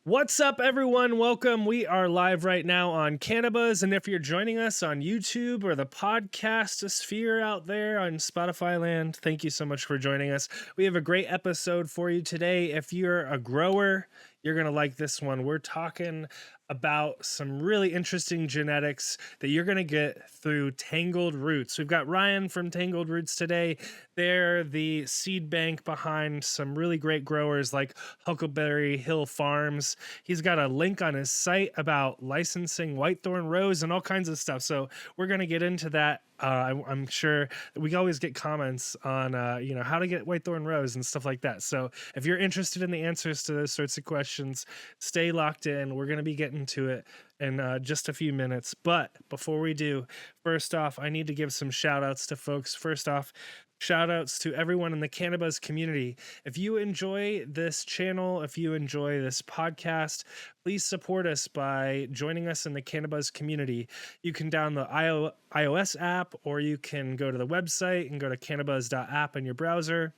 What's up, everyone? Welcome. We are live right now on CannaBuzz, and if you're joining us on YouTube or the podcast sphere out there on Spotify land, thank you so much for joining us. We have a great episode for you today. If you're a grower, you're going to like this one. We're talking about some really interesting genetics that you're going to get through Tangled Roots. We've got Ryan from Tangled Roots today. They're the seed bank behind some really great growers like Huckleberry Hill Farms. He's got a link on his site about licensing Whitethorn Rose and all kinds of stuff. So we're going to get into that. I'm sure we always get comments on, how to get Whitethorn Rose and stuff like that. So if you're interested in the answers to those sorts of questions, stay locked in. We're going to be getting to it in just a few minutes. But before we do, first off, I need to give some shout outs to folks. First off, shout outs to everyone in the CannaBuzz community. If you enjoy this channel, if you enjoy this podcast, please support us by joining us in the CannaBuzz community. You can download the iOS app, or you can go to the website and go to cannabuzz.app in your browser.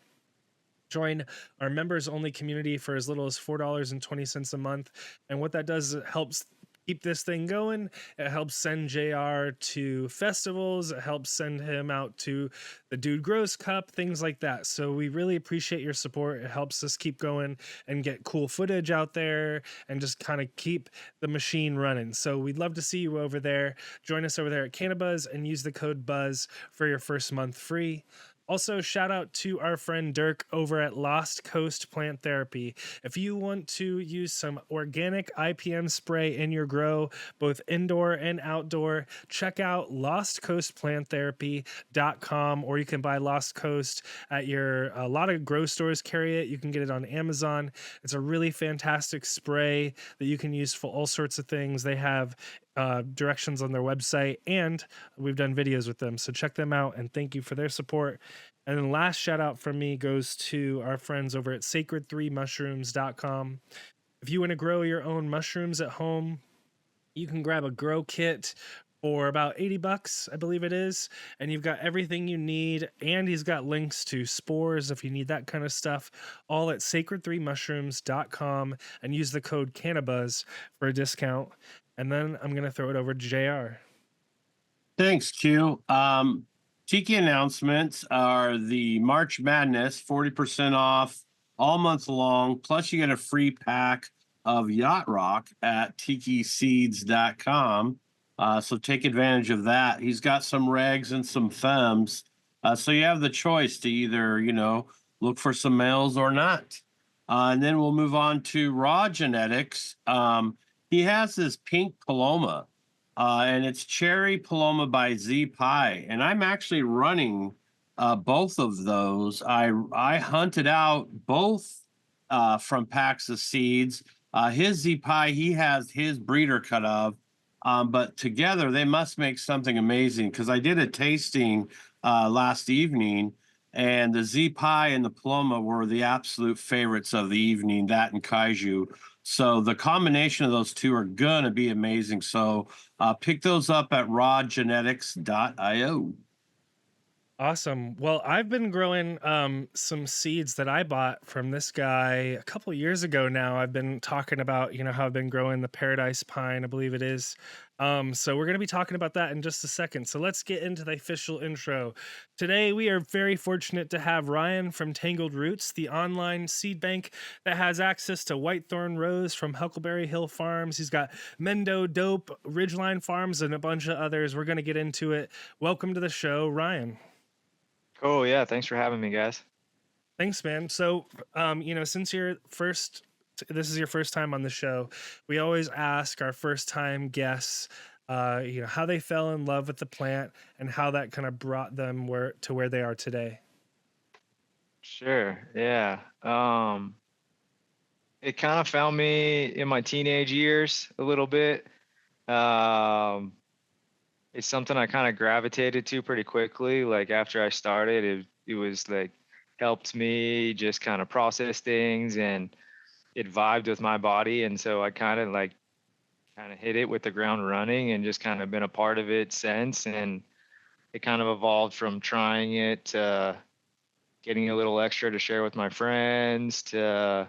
Join our members only community for as little as $4.20 a month. And what that does is it helps keep this thing going. It helps send JR to festivals. It helps send him out to the Dude Grows Cup, things like that. So we really appreciate your support. It helps us keep going and get cool footage out there and just kind of keep the machine running. So we'd love to see you over there. Join us over there at CannaBuzz and use the code BUZZ for your first month free. Also, shout out to our friend Dirk over at Lost Coast Plant Therapy. If you want to use some organic IPM spray in your grow, both indoor and outdoor, check out lostcoastplanttherapy.com, or you can buy Lost Coast at a lot of grow stores carry it. You can get it on Amazon. It's a really fantastic spray that you can use for all sorts of things. They have directions on their website, and we've done videos with them, so check them out, and thank you for their support. And then last shout out from me goes to our friends over at sacred3mushrooms.com. If you want to grow your own mushrooms at home, you can grab a grow kit for about $80, I believe it is, and you've got everything you need. And he's got links to spores if you need that kind of stuff, all at sacred3mushrooms.com, and use the code CannaBuzz for a discount. And then I'm going to throw it over to JR. Thanks, Q. Tiki announcements are the March Madness, 40% off all month long. Plus, you get a free pack of Yacht Rock at tikiseeds.com. So take advantage of that. He's got some regs and some femmes. So you have the choice to either, look for some males or not. And then we'll move on to Raw Genetics. He has this pink Paloma, and it's Cherry Paloma by Z Pie. And I'm actually running both of those. I hunted out both from packs of seeds. His Z Pie, he has his breeder cut of, but together they must make something amazing, because I did a tasting last evening, and the Z Pie and the Paloma were the absolute favorites of the evening, that and Kaiju. So the combination of those two are going to be amazing. So pick those up at rawgenetics.io. Awesome. Well, I've been growing some seeds that I bought from this guy a couple years ago now. I've been talking about, how I've been growing the Paradise Pine, I believe it is. So we're going to be talking about that in just a second. So let's get into the official intro. Today, we are very fortunate to have Ryan from Tangled Roots, the online seed bank that has access to Whitethorn Rose from Huckleberry Hill Farms. He's got Mendo Dope, Ridgeline Farms, and a bunch of others. We're going to get into it. Welcome to the show, Ryan. Cool. Yeah. Thanks for having me, guys. Thanks, man. So, since this is your first time on the show, we always ask our first time guests, how they fell in love with the plant and how that kind of brought them to where they are today. Sure. Yeah. It kind of found me in my teenage years a little bit. It's something I kind of gravitated to pretty quickly. Like after I started, it was like helped me just kind of process things, and it vibed with my body. And so I kind of hit it with the ground running and just kind of been a part of it since. And it kind of evolved from trying it to getting a little extra to share with my friends to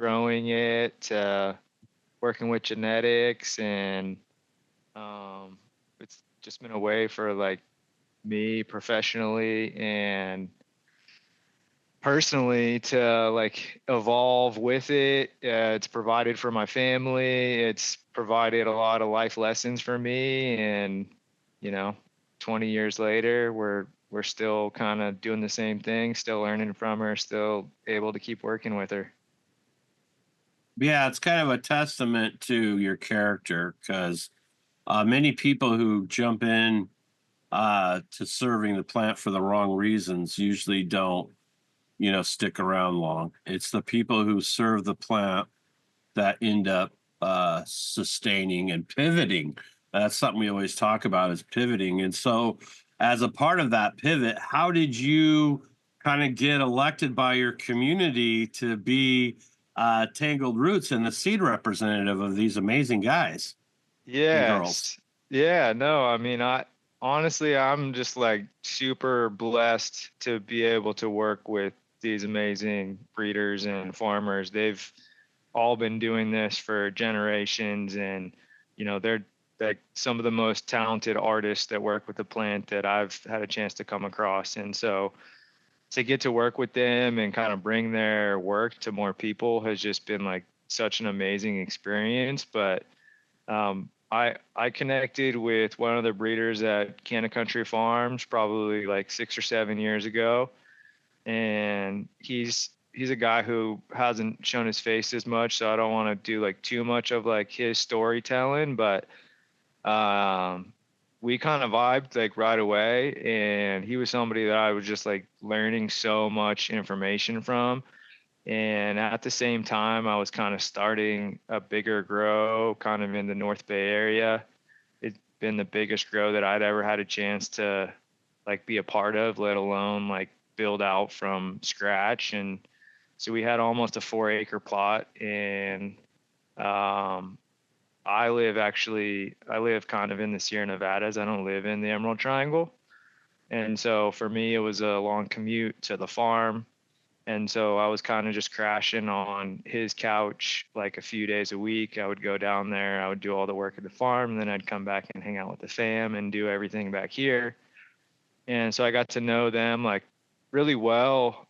growing it to working with genetics, and it's just been a way for like me professionally and personally to like evolve with it. It's provided for my family. It's provided a lot of life lessons for me, and 20 years later, we're still kind of doing the same thing, still learning from her, still able to keep working with her. Yeah, it's kind of a testament to your character because many people who jump in to serving the plant for the wrong reasons usually don't, stick around long. It's the people who serve the plant that end up sustaining and pivoting. That's something we always talk about is pivoting. And so, as a part of that pivot, how did you kind of get elected by your community to be Tangled Roots and the seed representative of these amazing guys and girls? Yes. Yeah, no, I mean, I'm just like super blessed to be able to work with these amazing breeders and farmers. They've all been doing this for generations, and they're like some of the most talented artists that work with the plant that I've had a chance to come across. And so to get to work with them and kind of bring their work to more people has just been like such an amazing experience. But I connected with one of the breeders at Canna Country Farms probably like 6 or 7 years ago, and he's a guy who hasn't shown his face as much, so I don't want to do like too much of like his storytelling, but we kind of vibed like right away, and he was somebody that I was just like learning so much information from. And at the same time, I was kind of starting a bigger grow kind of in the North Bay area. It's been the biggest grow that I'd ever had a chance to like be a part of, let alone like build out from scratch. And so we had almost a 4 acre plot, and I live kind of in the Sierra Nevadas. I don't live in the Emerald Triangle. And so for me, it was a long commute to the farm. And so I was kind of just crashing on his couch like a few days a week. I would go down there, I would do all the work at the farm, and then I'd come back and hang out with the fam and do everything back here. And so I got to know them like really well,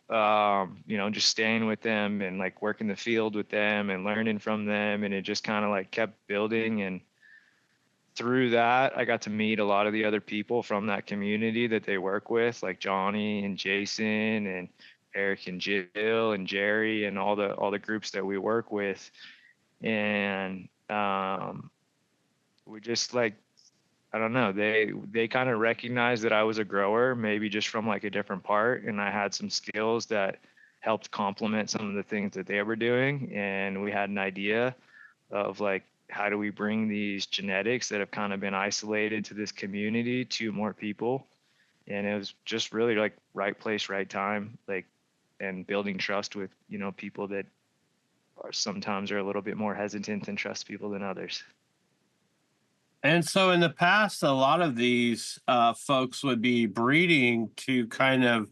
just staying with them and like working the field with them and learning from them. And it just kind of like kept building. And through that, I got to meet a lot of the other people from that community that they work with, like Johnny and Jason and Eric and Jill and Jerry and all the groups that we work with. And we just like, I don't know, they kind of recognized that I was a grower, maybe just from like a different part, and I had some skills that helped complement some of the things that they were doing. And we had an idea of like, how do we bring these genetics that have kind of been isolated to this community to more people? And it was just really like right place, right time, like, and building trust with, people that sometimes are a little bit more hesitant and trust people than others. And so in the past, a lot of these folks would be breeding to kind of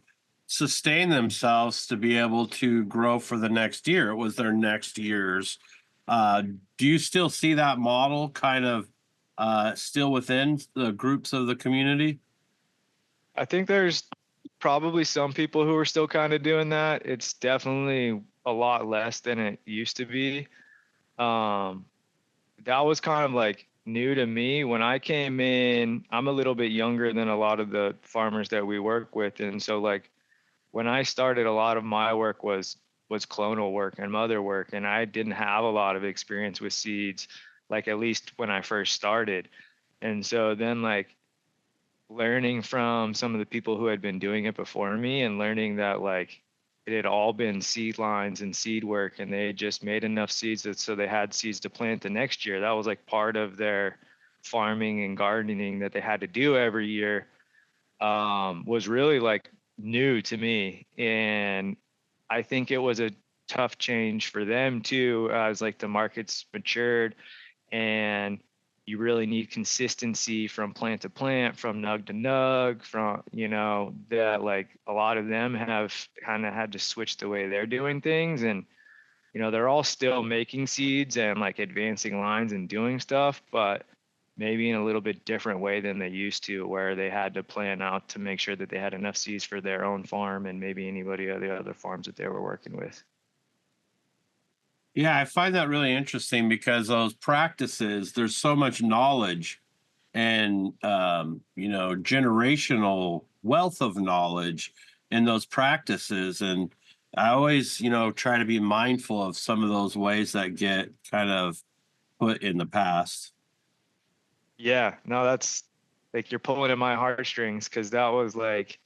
sustain themselves to be able to grow for the next year. It was their next year's. Uh, do you still see that model kind of still within the groups of the community? I think there's probably some people who are still kind of doing that. It's definitely a lot less than it used to be. Um, that was kind of like new to me when I came in. I'm a little bit younger than a lot of the farmers that we work with, and so like when I started, a lot of my work was clonal work and mother work, and I didn't have a lot of experience with seeds, like at least when I first started. And so then like learning from some of the people who had been doing it before me and learning that like it had all been seed lines and seed work, and they had just made enough seeds that so they had seeds to plant the next year. That was like part of their farming and gardening that they had to do every year, was really like new to me. And I think it was a tough change for them too, as like the markets matured, and you really need consistency from plant to plant, from nug to nug, from, that like a lot of them have kind of had to switch the way they're doing things. And they're all still making seeds and like advancing lines and doing stuff, but maybe in a little bit different way than they used to, where they had to plan out to make sure that they had enough seeds for their own farm and maybe anybody of the other farms that they were working with. Yeah, I find that really interesting because those practices, there's so much knowledge and generational wealth of knowledge in those practices. And I always, try to be mindful of some of those ways that get kind of put in the past. Yeah, no, that's like you're pulling at my heartstrings, because that was like,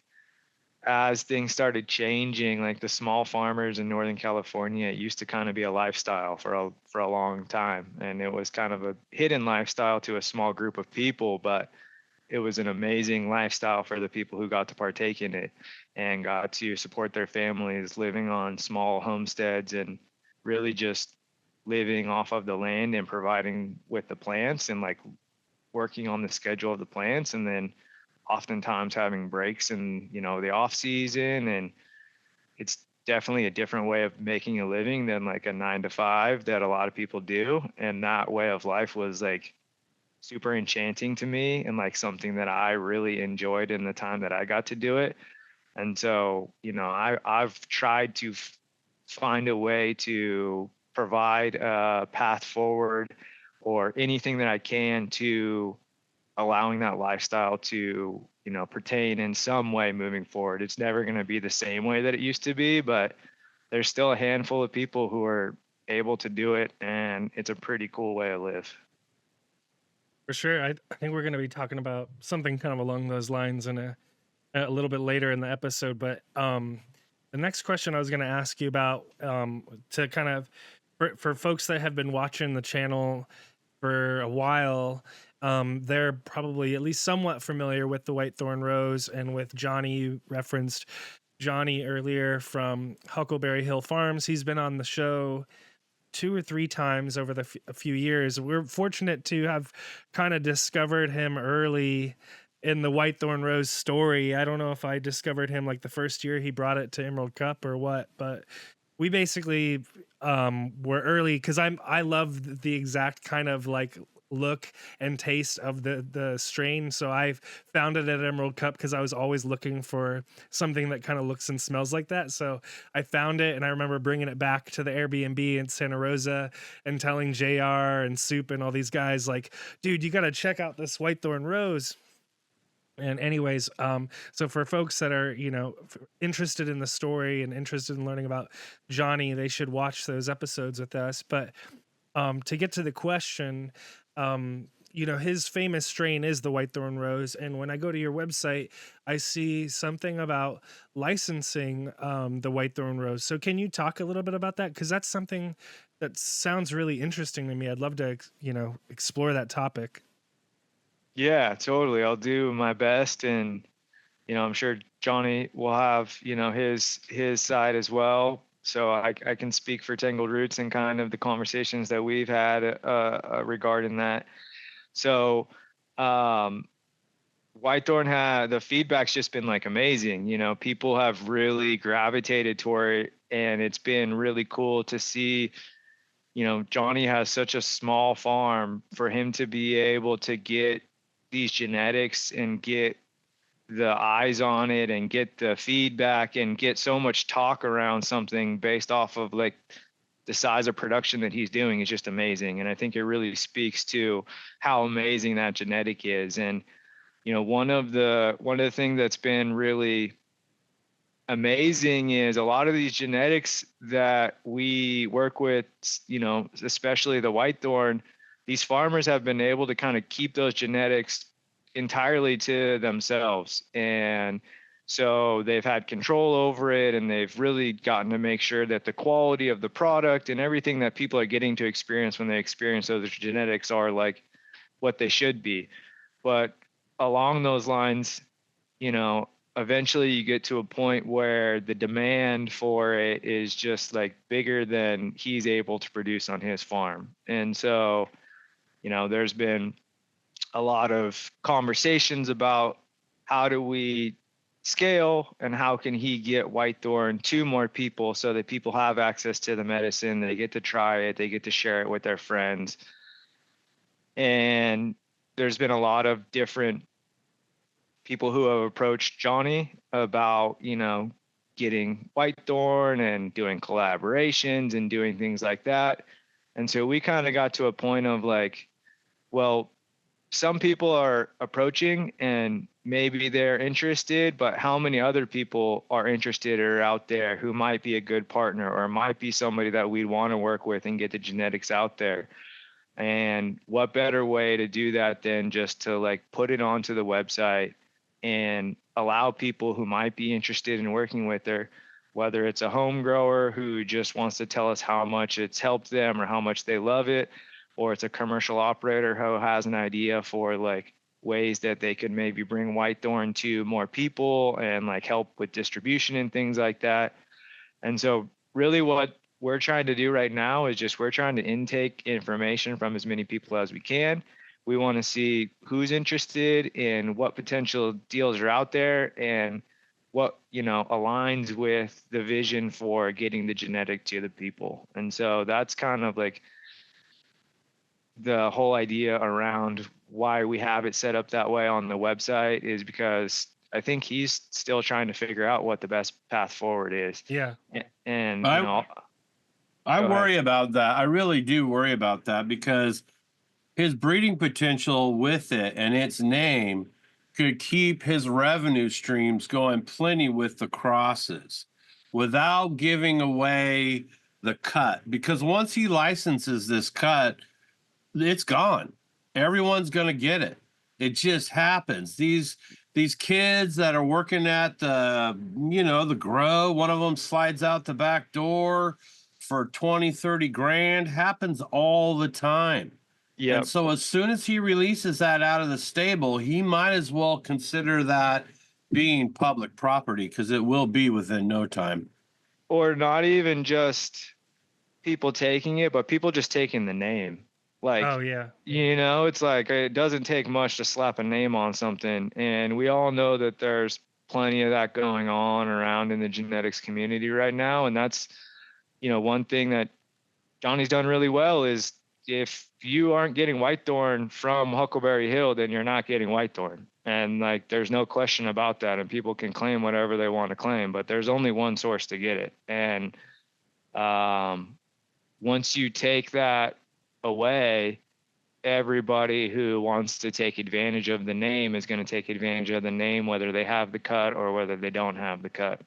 as things started changing, like the small farmers in Northern California, it used to kind of be a lifestyle for a long time, and it was kind of a hidden lifestyle to a small group of people, but it was an amazing lifestyle for the people who got to partake in it and got to support their families living on small homesteads and really just living off of the land and providing with the plants and like working on the schedule of the plants, and then oftentimes having breaks in the off season. And it's definitely a different way of making a living than like a 9 to 5 that a lot of people do, and that way of life was like super enchanting to me and like something that I really enjoyed in the time that I got to do it. And so I've tried to find a way to provide a path forward or anything that I can to allowing that lifestyle to pertain in some way moving forward. It's never going to be the same way that it used to be, but there's still a handful of people who are able to do it, and it's a pretty cool way to live. For sure. I think we're going to be talking about something kind of along those lines in a little bit later in the episode. But the next question I was going to ask you about, to kind of for folks that have been watching the channel for a while, they're probably at least somewhat familiar with the Whitethorn Rose and with Johnny. You referenced Johnny earlier from Huckleberry Hill Farms. He's been on the show 2 or 3 times over the a few years. We're fortunate to have kind of discovered him early in the Whitethorn Rose story. I don't know if I discovered him like the first year he brought it to Emerald Cup or what, but we basically were early because I love the exact kind of like look and taste of the strain. So I found it at Emerald Cup because I was always looking for something that kind of looks and smells like that. So I found it, and I remember bringing it back to the Airbnb in Santa Rosa and telling JR and Soup and all these guys like, dude, you got to check out this Whitethorn Rose. And anyways, so for folks that are, interested in the story and interested in learning about Johnny, they should watch those episodes with us. But to get to the question, his famous strain is the Whitethorn Rose. And when I go to your website, I see something about licensing the Whitethorn Rose. So can you talk a little bit about that? Because that's something that sounds really interesting to me. I'd love to, explore that topic. Yeah, totally. I'll do my best, and I'm sure Johnny will have his side as well. So I can speak for Tangled Roots and kind of the conversations that we've had regarding that. So Whitethorn the feedback's just been like amazing. People have really gravitated toward it, and it's been really cool to see. Johnny has such a small farm. For him to be able to get these genetics and get the eyes on it and get the feedback and get so much talk around something based off of like the size of production that he's doing is just amazing. And I think it really speaks to how amazing that genetic is. And one of the things that's been really amazing is a lot of these genetics that we work with, especially the Whitethorn, these farmers have been able to kind of keep those genetics entirely to themselves. And so they've had control over it, and they've really gotten to make sure that the quality of the product and everything that people are getting to experience when they experience those genetics are like what they should be. But along those lines, eventually you get to a point where the demand for it is just like bigger than he's able to produce on his farm. And so, there's been a lot of conversations about how do we scale, and how can he get Whitethorn to more people so that people have access to the medicine, they get to try it, they get to share it with their friends. And there's been a lot of different people who have approached Johnny about, getting Whitethorn and doing collaborations and doing things like that. And so we kind of got to a point of like, well, some people are approaching and maybe they're interested, but how many other people are interested or out there who might be a good partner or might be somebody that we'd want to work with and get the genetics out there? And what better way to do that than just to like put it onto the website and allow people who might be interested in working with her, whether it's a home grower who just wants to tell us how much it's helped them or how much they love it, or it's a commercial operator who has an idea for like ways that they could maybe bring Whitethorn to more people and like help with distribution and things like that. And so really what we're trying to do right now is just we're trying to intake information from as many people as we can. We want to see who's interested in what potential deals are out there and what, aligns with the vision for getting the genetic to the people. And so that's kind of like the whole idea around why we have it set up that way on the website, is because I think he's still trying to figure out what the best path forward is. Yeah. And, I Go worry about that. I really do worry about that because his breeding potential with it and its name could keep his revenue streams going plenty with the crosses without giving away the cut. Because once he licenses this cut, it's gone. Everyone's going to get it. It just happens. These kids that are working at the grow, one of them slides out the back door for 20, 30 grand, happens all the time. yeah. And so as soon as he releases that out of the stable, he might as well consider that being public property because it will be within no time. Or not even just people taking it, but people just taking the name. Like, Oh yeah. it's like it doesn't take much to slap a name on something. And we all know that there's plenty of that going on around in the genetics community right now. And that's, one thing that Johnny's done really well is if you aren't getting Whitethorn from Huckleberry Hill, then you're not getting Whitethorn. And like, there's no question about that. And people can claim whatever they want to claim, but there's only one source to get it. And once you take that away, everybody who wants to take advantage of the name is going to take advantage of the name, whether they have the cut or whether they don't have the cut.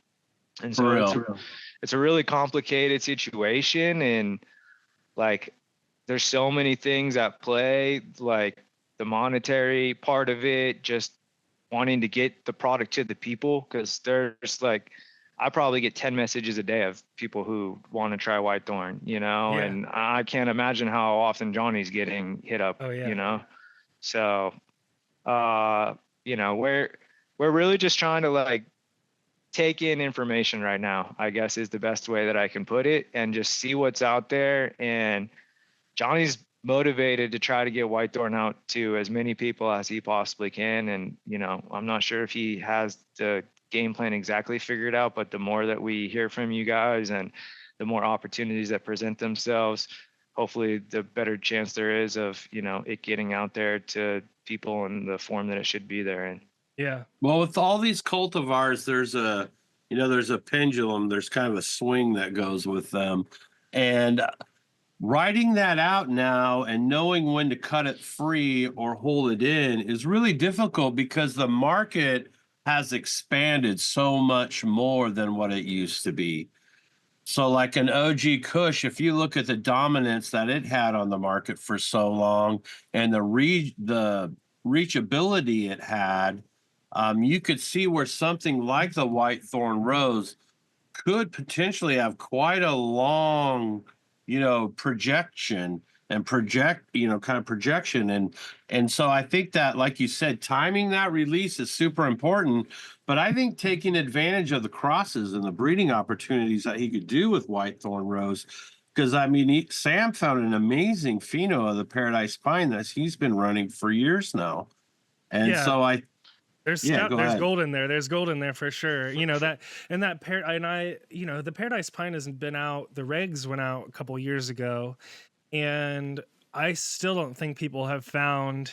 And so it's a really complicated situation. And like, there's so many things at play, like the monetary part of it, just wanting to get the product to the people. Cause there's like, I probably get 10 messages a day of people who want to try Whitethorn, and I can't imagine how often Johnny's getting hit up, So, we're really just trying to like take in information right now, I guess is the best way that I can put it, and just see what's out there. And Johnny's motivated to try to get Whitethorn out to as many people as he possibly can. And, I'm not sure if he has the game plan exactly figured out, but the more that we hear from you guys and the more opportunities that present themselves, hopefully the better chance there is of, it getting out there to people in the form that it should be there in. Yeah. Well, with all these cultivars, there's a pendulum, there's kind of a swing that goes with them. And writing that out now and knowing when to cut it free or hold it in is really difficult because the market has expanded so much more than what it used to be. So like an OG Kush, if you look at the dominance that it had on the market for so long and the reachability it had, you could see where something like the Whitethorn Rose could potentially have quite a long, projection and projection. And so I think that, like you said, timing that release is super important. But I think taking advantage of the crosses and the breeding opportunities that he could do with Whitethorn Rose, because Sam found an amazing pheno of the Paradise Pine that he's been running for years now. And so Yeah, go There's ahead. gold in there. There's gold in there for sure. You know that, and that the Paradise Pine hasn't been out. The regs went out a couple years ago, and I still don't think people have found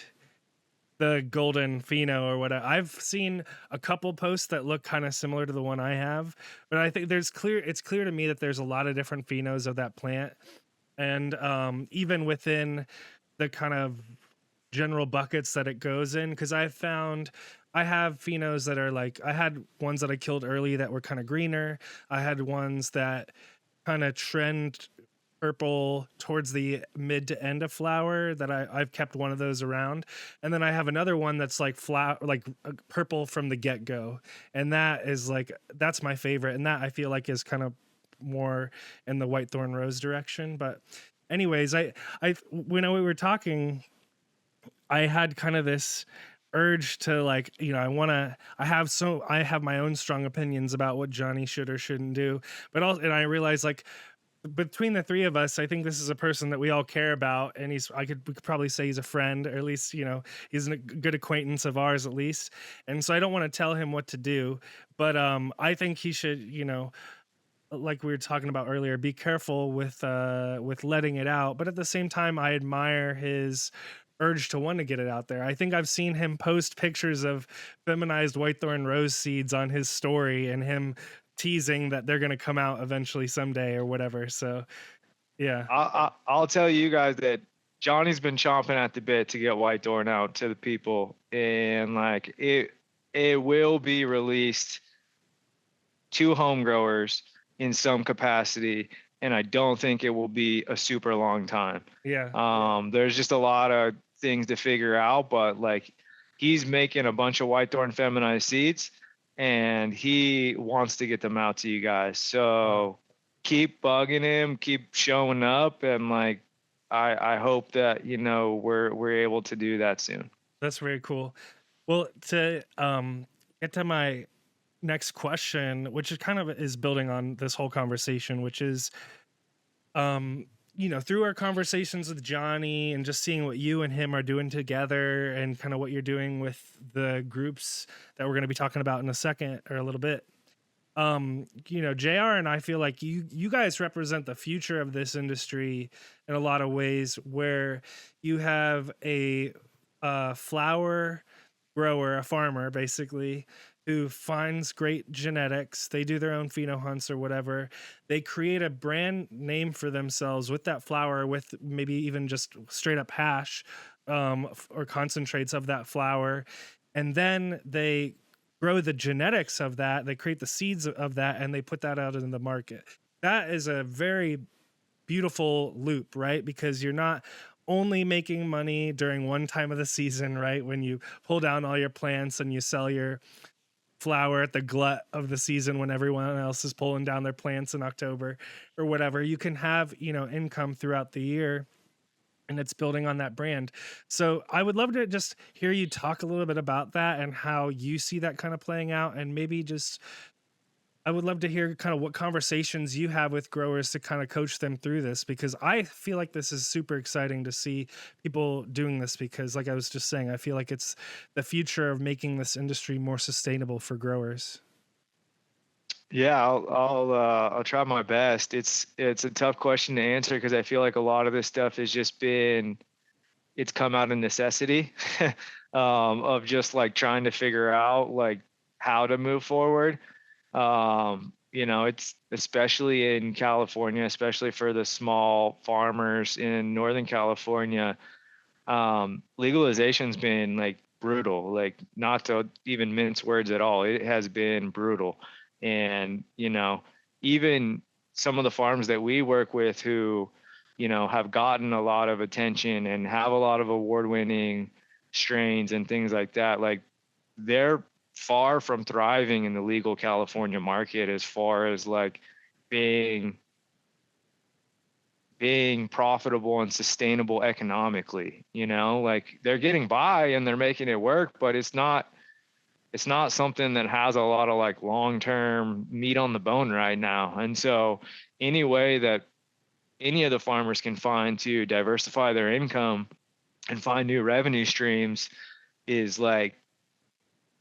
the golden pheno or whatever. I've seen a couple posts that look kind of similar to the one I have, but I think it's clear to me that there's a lot of different phenos of that plant, and even within the kind of general buckets that it goes in, because I have phenos that are like, I had ones that I killed early that were kind of greener. I had ones that kind of trend purple towards the mid to end of flower that I've kept one of those around. And then I have another one that's like purple from the get-go. And that is like, that's my favorite. And that I feel like is kind of more in the Whitethorn Rose direction. But anyways, when we were talking, I had kind of this urge to, like, you know, I have my own strong opinions about what Johnny should or shouldn't do, but also, and I realized, like, between the three of us, I think this is a person that we all care about, and we could probably say he's a friend, or at least, you know, he's a good acquaintance of ours at least. And so I don't want to tell him what to do, but I think he should, you know, like we were talking about earlier, be careful with letting it out. But at the same time, I admire his urge to want to get it out there. I think I've seen him post pictures of feminized Whitethorn Rose seeds on his story, and him teasing that they're going to come out eventually someday or whatever. So yeah. I'll tell you guys that Johnny's been chomping at the bit to get Whitethorn out to the people, and like it will be released to home growers in some capacity, and I don't think it will be a super long time. Yeah. There's just a lot of things to figure out, but like, he's making a bunch of Whitethorn feminized seeds, and he wants to get them out to you guys. So keep bugging him, keep showing up, and like, I hope that, you know, we're able to do that soon. That's very cool. Well, to get to my next question, which is kind of is building on this whole conversation, which is, you know, through our conversations with Johnny and just seeing what you and him are doing together, and kind of what you're doing with the groups that we're going to be talking about in a second or a little bit, you know, JR and I feel like you guys represent the future of this industry in a lot of ways, where you have a flower grower, a farmer basically, who finds great genetics. They do their own pheno hunts or whatever. They create a brand name for themselves with that flower, with maybe even just straight up hash, or concentrates of that flower. And then they grow the genetics of that. They create the seeds of that, and they put that out in the market. That is a very beautiful loop, right? Because you're not only making money during one time of the season, right? When you pull down all your plants and you sell your flower at the glut of the season when everyone else is pulling down their plants in October or whatever. You can have, you know, income throughout the year, and it's building on that brand. So I would love to just hear you talk a little bit about that and how you see that kind of playing out, and maybe just, I would love to hear kind of what conversations you have with growers to kind of coach them through this, because I feel like this is super exciting to see people doing this, because like I was just saying, I feel like it's the future of making this industry more sustainable for growers. Yeah, I'll try my best. It's a tough question to answer, because I feel like a lot of this stuff has just been, it's come out of necessity, of just like trying to figure out like how to move forward. You know, it's especially in California, especially for the small farmers in Northern California, legalization's been like brutal, like, not to even mince words at all. It has been brutal. And, you know, even some of the farms that we work with who, you know, have gotten a lot of attention and have a lot of award-winning strains and things like that, like, they're far from thriving in the legal California market as far as like being profitable and sustainable economically. You know, like, they're getting by and they're making it work, but it's not something that has a lot of like long-term meat on the bone right now. And so any way that any of the farmers can find to diversify their income and find new revenue streams is like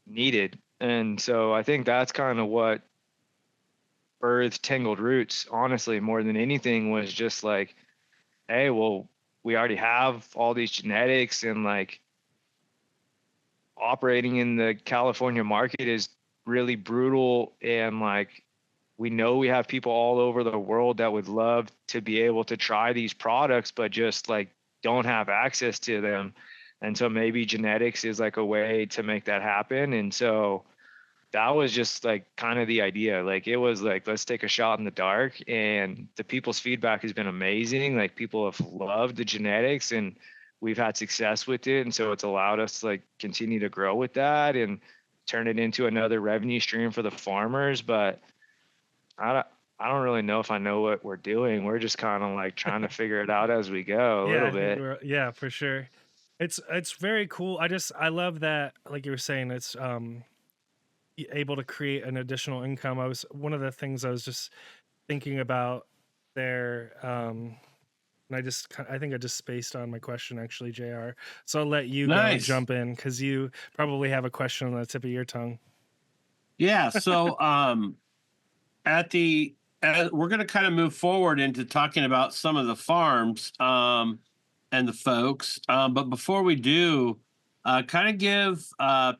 needed. And so I think that's kind of what birthed Tangled Roots, honestly, more than anything, was just like, hey, well, we already have all these genetics, and like operating in the California market is really brutal. And like, we know we have people all over the world that would love to be able to try these products, but just like don't have access to them. And so maybe genetics is like a way to make that happen. And so that was just like kind of the idea. Like, it was like, let's take a shot in the dark. And the people's feedback has been amazing. Like, people have loved the genetics, and we've had success with it. And so it's allowed us to like continue to grow with that and turn it into another revenue stream for the farmers. But I don't, I don't really know if I know what we're doing. We're just kind of like trying to figure it out as we go a Yeah, little I think bit. we're yeah, for sure. It's very cool. I love that, like you were saying, it's able to create an additional income. I was one of the things I was just thinking about there, and I think I just spaced on my question actually, JR. So I'll let you go and Nice. jump in because you probably have a question on the tip of your tongue. Yeah. So at the we're going to kind of move forward into talking about some of the farms and the folks. But before we do, kind of give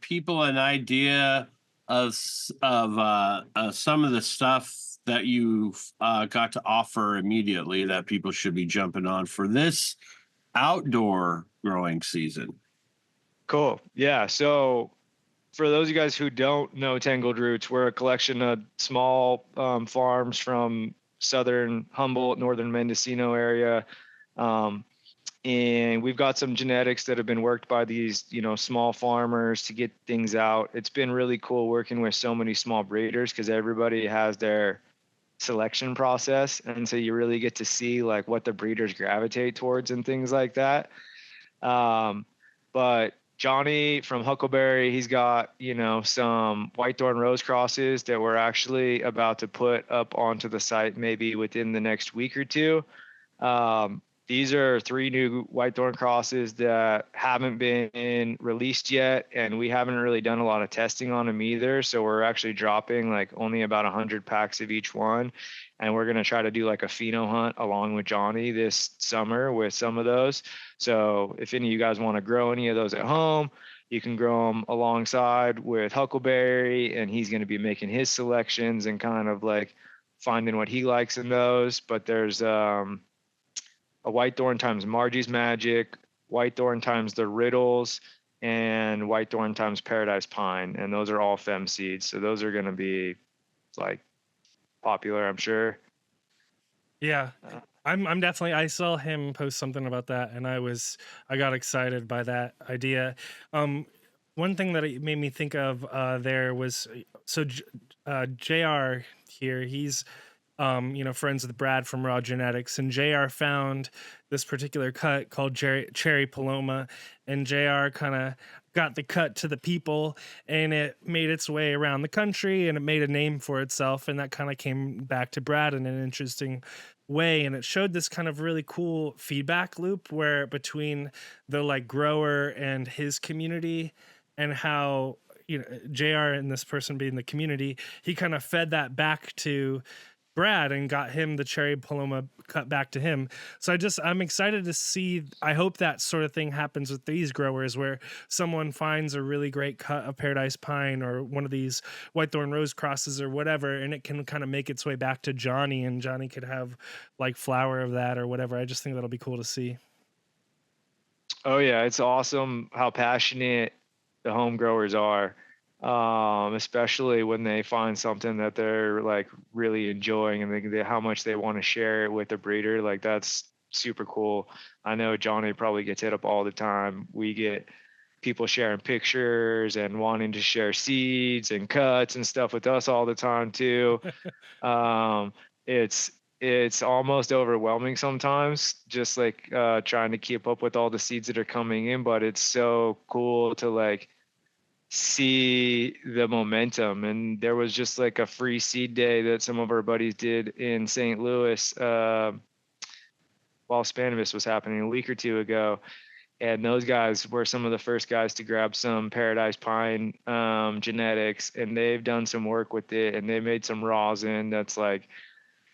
people an idea of some of the stuff that you've got to offer immediately that people should be jumping on for this outdoor growing season. Cool. Yeah. So for those of you guys who don't know Tangled Roots, we're a collection of small farms from southern Humboldt, northern Mendocino area. Um, and we've got some genetics that have been worked by these, small farmers to get things out. It's been really cool working with so many small breeders because everybody has their selection process. And so you really get to see like what the breeders gravitate towards and things like that. But Johnny from Huckleberry, he's got, some Whitethorn Rose crosses that we're actually about to put up onto the site maybe within the next week or two. These are 3 new Whitethorn crosses that haven't been released yet, and we haven't really done a lot of testing on them either. So we're actually dropping like only about 100 packs of each one, and we're going to try to do like a pheno hunt along with Johnny this summer with some of those. So if any of you guys want to grow any of those at home, you can grow them alongside with Huckleberry, and he's going to be making his selections and kind of like finding what he likes in those. But there's a Whitethorn times Margie's Magic, Whitethorn times the Riddles, and Whitethorn times Paradise Pine, and those are all fem seeds. So those are going to be like popular, I'm sure. Yeah. I'm definitely, I saw him post something about that, and I got excited by that idea. One thing that it made me think of there was JR here, he's friends with Brad from Raw Genetics, and JR found this particular cut called Cherry Paloma, and JR kind of got the cut to the people, and it made its way around the country, and it made a name for itself, and that kind of came back to Brad in an interesting way, and it showed this kind of really cool feedback loop where between the like grower and his community, and how JR and this person being the community, he kind of fed that back to Brad and got him the Cherry Paloma cut back to him. So I'm excited to see. I hope that sort of thing happens with these growers where someone finds a really great cut of Paradise Pine or one of these Whitethorn Rose crosses or whatever, and it can kind of make its way back to Johnny, and Johnny could have like flower of that or whatever. I just think that'll be cool to see. Oh yeah, it's awesome how passionate the home growers are. Especially when they find something that they're like really enjoying, and how much they want to share it with the breeder. Like, that's super cool. I know Johnny probably gets hit up all the time. We get people sharing pictures and wanting to share seeds and cuts and stuff with us all the time too. It's almost overwhelming sometimes, just like trying to keep up with all the seeds that are coming in, but it's so cool to like see the momentum. And there was just like a free seed day that some of our buddies did in St. Louis while Spanibus was happening a week or two ago, And those guys were some of the first guys to grab some Paradise Pine genetics, and they've done some work with it, and they made some rosin that's like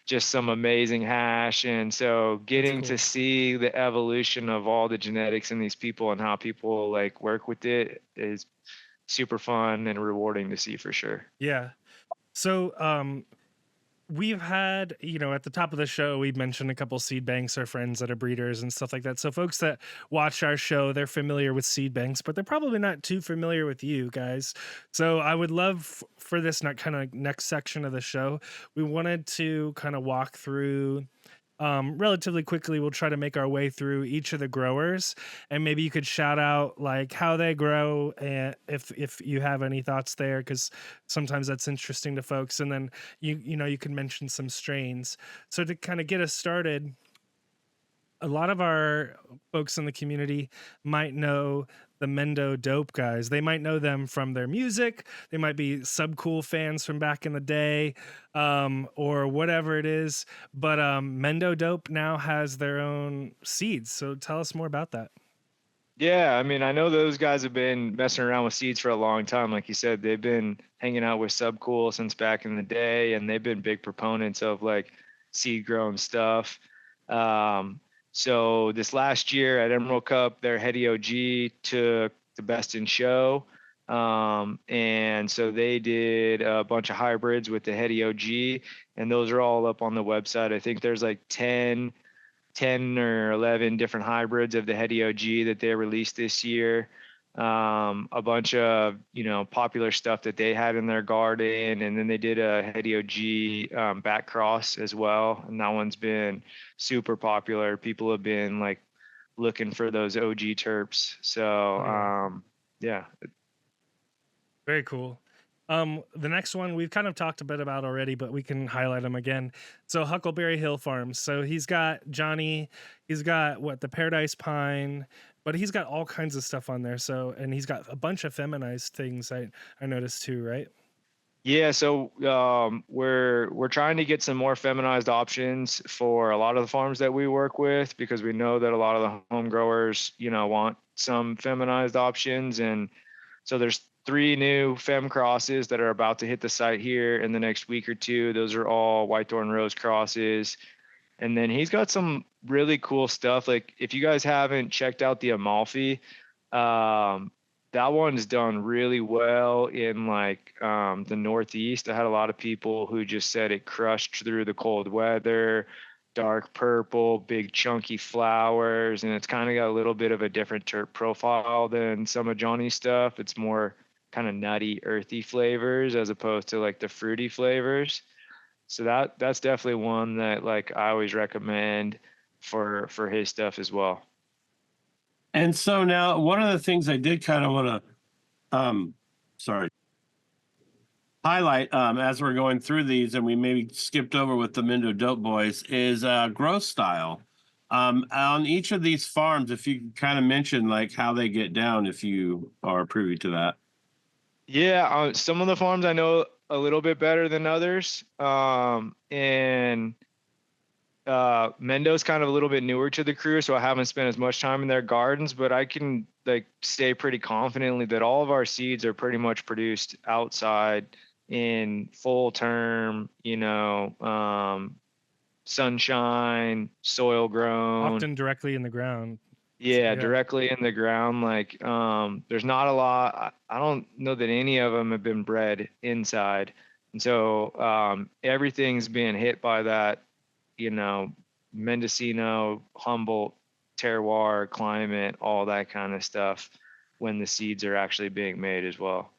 just some amazing hash. And so getting to see the evolution of all the genetics in these people and how people like work with it is super fun and rewarding to see for sure. Yeah. So we've had, at the top of the show, we mentioned a couple seed banks, our friends that are breeders and stuff like that. So folks that watch our show, they're familiar with seed banks, but they're probably not too familiar with you guys. So I would love for this kind of next section of the show, we wanted to kind of walk through relatively quickly. We'll try to make our way through each of the growers, and maybe you could shout out like how they grow, and if you have any thoughts there, because sometimes that's interesting to folks. And then you can mention some strains. So to kind of get us started, a lot of our folks in the community might know the Mendo Dope guys. They might know them from their music. They might be Subcool fans from back in the day, or whatever it is. But Mendo Dope now has their own seeds. So tell us more about that. Yeah, I mean, I know those guys have been messing around with seeds for a long time. Like you said, they've been hanging out with Subcool since back in the day, and they've been big proponents of like seed grown stuff. So this last year at Emerald Cup, their Heady OG took the best in show. And so they did a bunch of hybrids with the Heady OG, and those are all up on the website. I think there's like 10 or 11 different hybrids of the Heady OG that they released this year. A bunch of, popular stuff that they had in their garden. And then they did a Heady OG back cross as well. And that one's been super popular. People have been like looking for those OG terps. So, yeah. Very cool. The next one we've kind of talked a bit about already, but we can highlight them again. So Huckleberry Hill Farms. So he's got Johnny, he's got the Paradise Pine, but he's got all kinds of stuff on there. So, and he's got a bunch of feminized things I noticed too, right? Yeah, so we're trying to get some more feminized options for a lot of the farms that we work with, because we know that a lot of the home growers, want some feminized options. And so there's 3 new fem crosses that are about to hit the site here in the next week or 2. Those are all Whitethorn Rose crosses. And then he's got some really cool stuff. Like if you guys haven't checked out the Amalfi, that one's done really well in like the Northeast. I had a lot of people who just said it crushed through the cold weather, dark purple, big chunky flowers, and it's kind of got a little bit of a different terp profile than some of Johnny's stuff. It's more kind of nutty, earthy flavors as opposed to like the fruity flavors. So that's definitely one that like I always recommend for his stuff as well. And so now one of the things I did kind of want to highlight as we're going through these, and we maybe skipped over with the Mendo Dope boys, is growth style. On each of these farms, if you kind of mention like how they get down, if you are privy to that. Yeah, some of the farms I know a little bit better than others. And Mendo's kind of a little bit newer to the crew, so I haven't spent as much time in their gardens, but I can like say pretty confidently that all of our seeds are pretty much produced outside in full term, sunshine, soil grown. Often directly in the ground. Yeah, directly in the ground. Like, there's not a lot. I don't know that any of them have been bred inside. And so everything's being hit by that, Mendocino, Humboldt, terroir, climate, all that kind of stuff when the seeds are actually being made as well.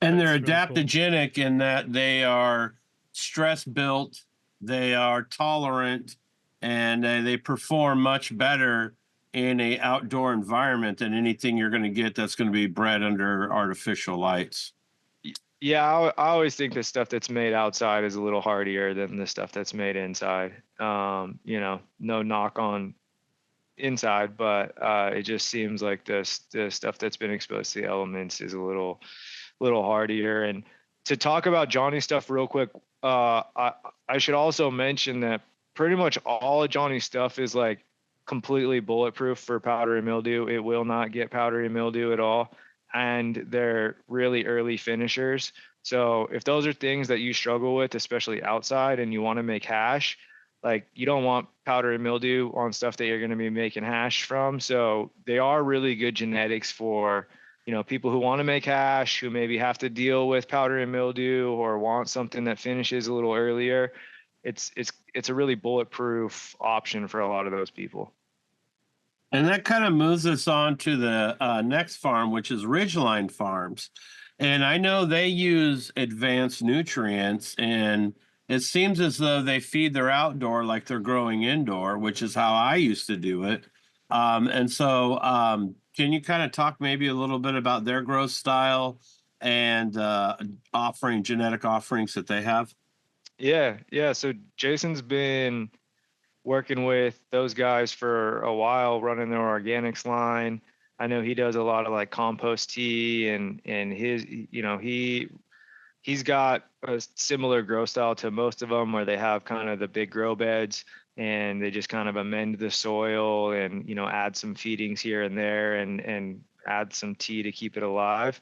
And they're adaptogenic in that they are stress built, they are tolerant, and they perform much better in a outdoor environment than anything you're going to get that's going to be bred under artificial lights. Yeah, I always think the stuff that's made outside is a little hardier than the stuff that's made inside. No knock on inside, but it just seems like the stuff that's been exposed to the elements is a little hardier. And to talk about Johnny's stuff real quick, I should also mention that pretty much all of Johnny's stuff is like completely bulletproof for powdery mildew. It will not get powdery mildew at all. And they're really early finishers. So if those are things that you struggle with, especially outside, and you want to make hash, like you don't want powdery mildew on stuff that you're going to be making hash from. So they are really good genetics for, people who want to make hash, who maybe have to deal with powdery mildew or want something that finishes a little earlier. It's a really bulletproof option for a lot of those people. And that kind of moves us on to the next farm, which is Ridgeline Farms. And I know they use advanced nutrients, and it seems as though they feed their outdoor like they're growing indoor, which is how I used to do it. And so, can you kind of talk maybe a little bit about their growth style and genetic offerings that they have? Yeah. So Jason's been working with those guys for a while, running their organics line. I know he does a lot of like compost tea, and his, he's got a similar grow style to most of them, where they have kind of the big grow beds and they just kind of amend the soil and, add some feedings here and there, and add some tea to keep it alive.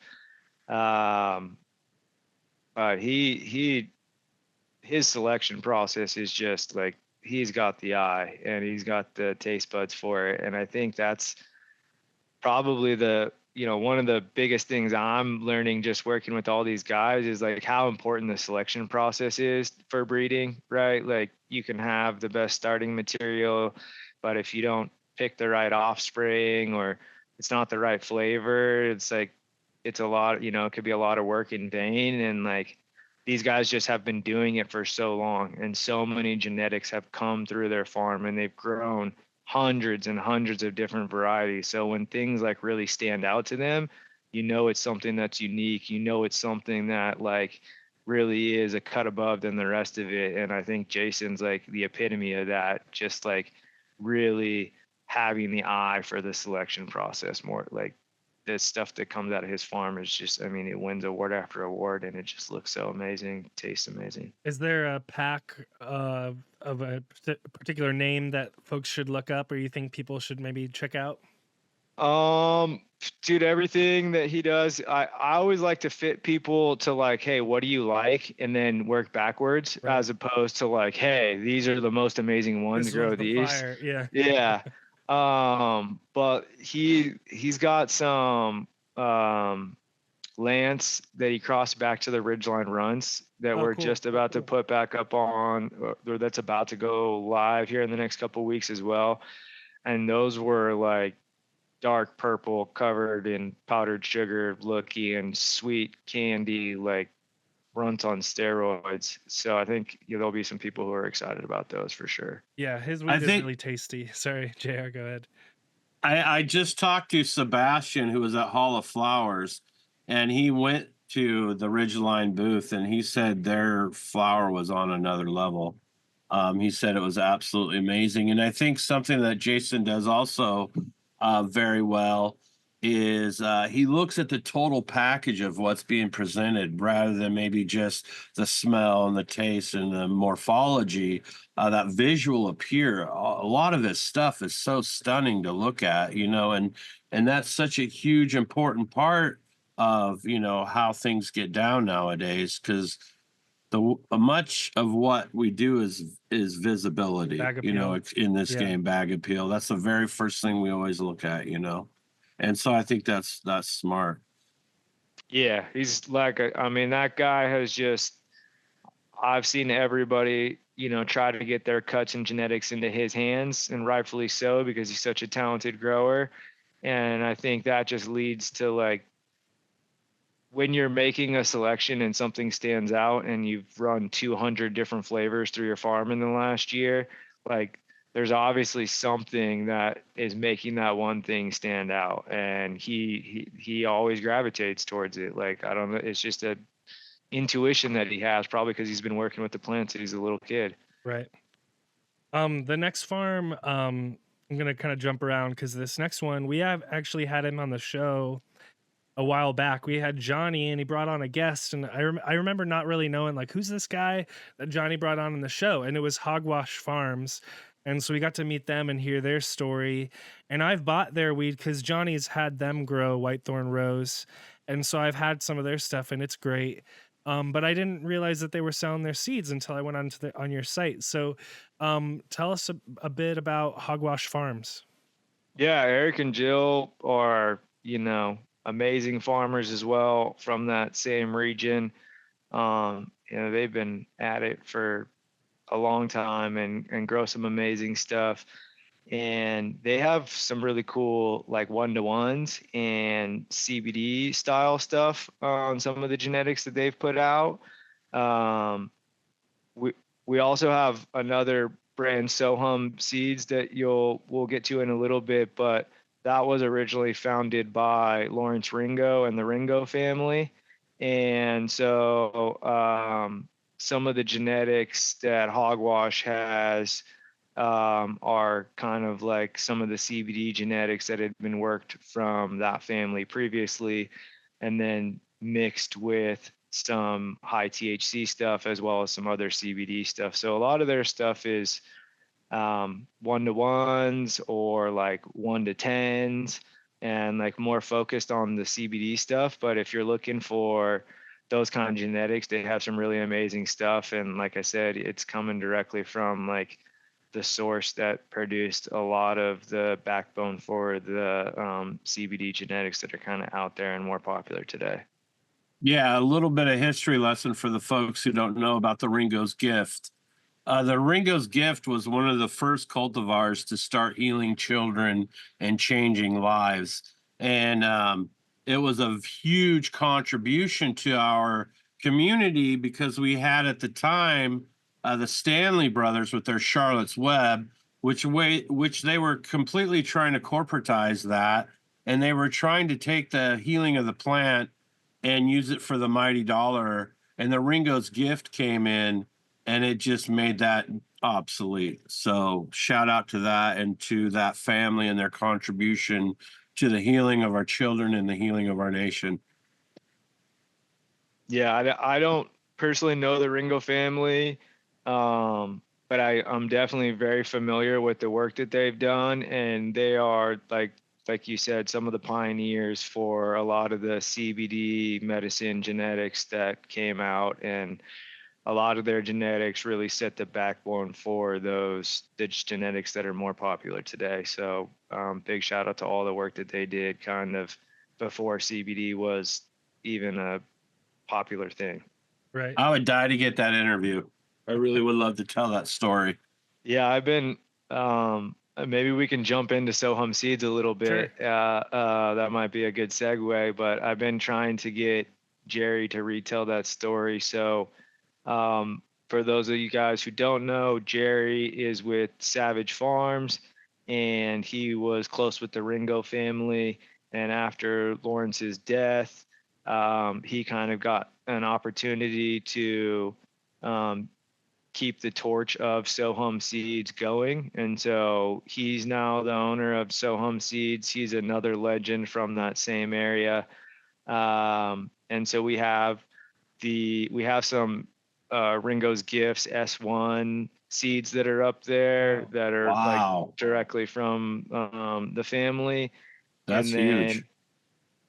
But his selection process is just like, he's got the eye and he's got the taste buds for it. And I think that's probably one of the biggest things I'm learning just working with all these guys is like how important the selection process is for breeding, right? Like you can have the best starting material, but if you don't pick the right offspring or it's not the right flavor, it's like, it's a lot, it could be a lot of work in vain. And like, these guys just have been doing it for so long, and so many genetics have come through their farm, and they've grown hundreds and hundreds of different varieties. So when things like really stand out to them, it's something that's unique. It's something that like really is a cut above than the rest of it. And I think Jason's like the epitome of that, just like really having the eye for the selection process. More like the stuff that comes out of his farm is just, it wins award after award, and it just looks so amazing, tastes amazing. Is there a pack of a particular name that folks should look up, or you think people should maybe check out? Dude, everything that he does, I always like to fit people to like, hey, what do you like? And then work backwards, Right. as opposed to like, hey, these are the most amazing ones, This grow one's the these. fire. Yeah. Yeah. But he's got some Lance that he crossed back to the Ridgeline runs that we're cool. just about to put back up on, or that's about to go live here in the next couple of weeks as well. And those were like dark purple, covered in powdered sugar looking sweet candy, like runs on steroids. So I think there'll be some people who are excited about those for sure. Yeah, his weed is really tasty. Sorry, JR, go ahead. I just talked to Sebastian, who was at Hall of Flowers, and he went to the Ridgeline booth, and he said their flower was on another level. He said it was absolutely amazing. And I think something that Jason does also very well is he looks at the total package of what's being presented rather than maybe just the smell and the taste and the morphology, that visual appear. A lot of this stuff is so stunning to look at, and that's such a huge important part of how things get down nowadays, because much of what we do is visibility, in this game. Bag appeal, that's the very first thing we always look at, and so I think that's smart. Yeah, he's like that guy has just, I've seen everybody try to get their cuts and genetics into his hands, and rightfully so, because he's such a talented grower. And I think that just leads to like, when you're making a selection and something stands out and you've run 200 different flavors through your farm in the last year, like there's obviously something that is making that one thing stand out. And he always gravitates towards it. Like, I don't know, it's just a intuition that he has, probably because he's been working with the plants since he's a little kid. Right. The next farm, I'm gonna kind of jump around because this next one, we have actually had him on the show a while back. We had Johnny, and he brought on a guest, and I remember not really knowing like, who's this guy that Johnny brought on in the show, and it was Hogwash Farms. And so we got to meet them and hear their story. And I've bought their weed because Johnny's had them grow Whitethorn Rose. And so I've had some of their stuff and it's great. But I didn't realize that they were selling their seeds until I went on your site. So tell us a bit about Hogwash Farms. Yeah, Eric and Jill are, amazing farmers as well from that same region. They've been at it for a long time and grow some amazing stuff. And they have some really cool like one-to-ones and CBD style stuff on some of the genetics that they've put out. Um, we also have another brand, Sohum Seeds, that we'll get to in a little bit, but that was originally founded by Lawrence Ringo and the Ringo family. And so some of the genetics that Hogwash has are kind of like some of the CBD genetics that had been worked from that family previously, and then mixed with some high THC stuff as well as some other CBD stuff. So a lot of their stuff is one-to-ones or like 1-to-10s and like more focused on the CBD stuff. But if you're looking for those kind of genetics, they have some really amazing stuff. And like I said, it's coming directly from like the source that produced a lot of the backbone for the CBD genetics that are kind of out there and more popular today. Yeah, a little bit of history lesson for the folks who don't know about the Ringo's Gift. The Ringo's Gift was one of the first cultivars to start healing children and changing lives. And it was a huge contribution to our community because we had at the time the Stanley brothers with their Charlotte's Web, which they were completely trying to corporatize that. And they were trying to take the healing of the plant and use it for the mighty dollar. And the Ringo's Gift came in and it just made that obsolete. So shout out to that and to that family and their contribution to the healing of our children and the healing of our nation. Yeah, I don't personally know the Ringo family, but I'm definitely very familiar with the work that they've done, and they are like you said, some of the pioneers for a lot of the CBD medicine genetics that came out, and a lot of their genetics really set the backbone for the genetics that are more popular today. So big shout out to all the work that they did kind of before CBD was even a popular thing. Right. I would die to get that interview. I really would love to tell that story. Yeah, I've been maybe we can jump into Sohum Seeds a little bit. Sure. That might be a good segue, but I've been trying to get Jerry to retell that story. So for those of you guys who don't know, Jerry is with Savage Farms and he was close with the Ringo family. And after Lawrence's death, he kind of got an opportunity to keep the torch of Sohum Seeds going. And so he's now the owner of Sohum Seeds. He's another legend from that same area. And so we have some Ringo's Gifts S1 seeds that are up there that are like directly from the family. That's and then huge.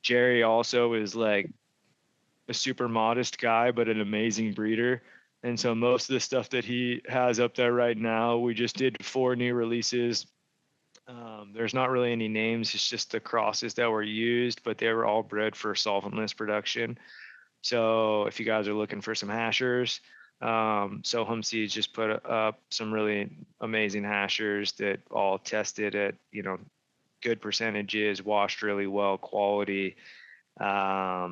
Jerry also is like a super modest guy, but an amazing breeder. And so most of the stuff that he has up there right now, we just did 4 new releases. There's not really any names. It's just the crosses that were used, but they were all bred for solventless production. So if you guys are looking for some hashers, Sohum Seeds just put up some really amazing hashers that all tested at, good percentages, washed really well, quality. I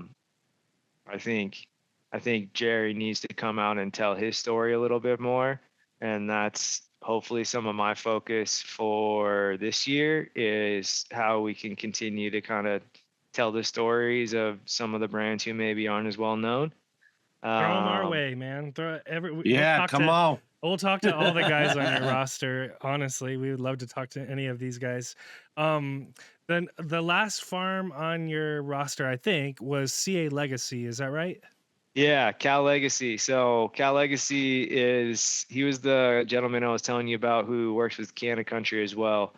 think Jerry needs to come out and tell his story a little bit more. And that's hopefully some of my focus for this year, is how we can continue to kind of tell the stories of some of the brands who maybe aren't as well known. Throw them our way, man. Come on. We'll talk to all the guys on your roster. Honestly, we would love to talk to any of these guys. Then the last farm on your roster, I think, was CA Legacy. Is that right? Yeah, Cal Legacy. So Cal Legacy he was the gentleman I was telling you about who works with Canna Country as well.